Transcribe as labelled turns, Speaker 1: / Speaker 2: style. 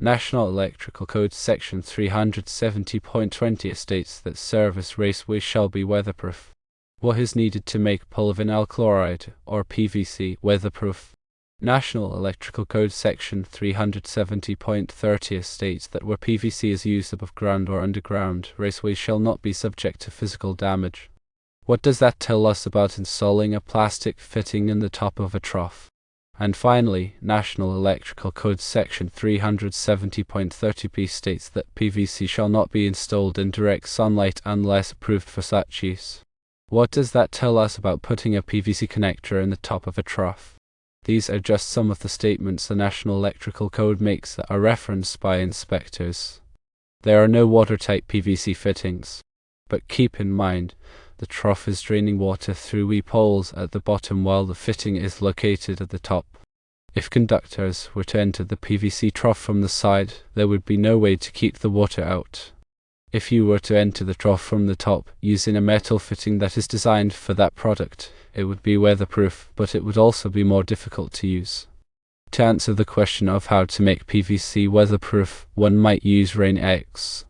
Speaker 1: National Electrical Code Section 370.20 states that service raceways shall be weatherproof. What is needed to make polyvinyl chloride, or PVC, weatherproof? National Electrical Code Section 370.30 states that where PVC is used above ground or underground, raceways shall not be subject to physical damage. What does that tell us about installing a plastic fitting in the top of a trough? And finally, National Electrical Code Section 370.30p states that PVC shall not be installed in direct sunlight unless approved for such use. What does that tell us about putting a PVC connector in the top of a trough? These are just some of the statements the National Electrical Code makes that are referenced by inspectors. There are no watertight PVC fittings, but keep in mind, the trough is draining water through wee poles at the bottom while the fitting is located at the top. If conductors were to enter the PVC trough from the side, there would be no way to keep the water out. If you were to enter the trough from the top using a metal fitting that is designed for that product, it would be weatherproof, but it would also be more difficult to use. To answer the question of how to make PVC weatherproof, one might use Rain-X.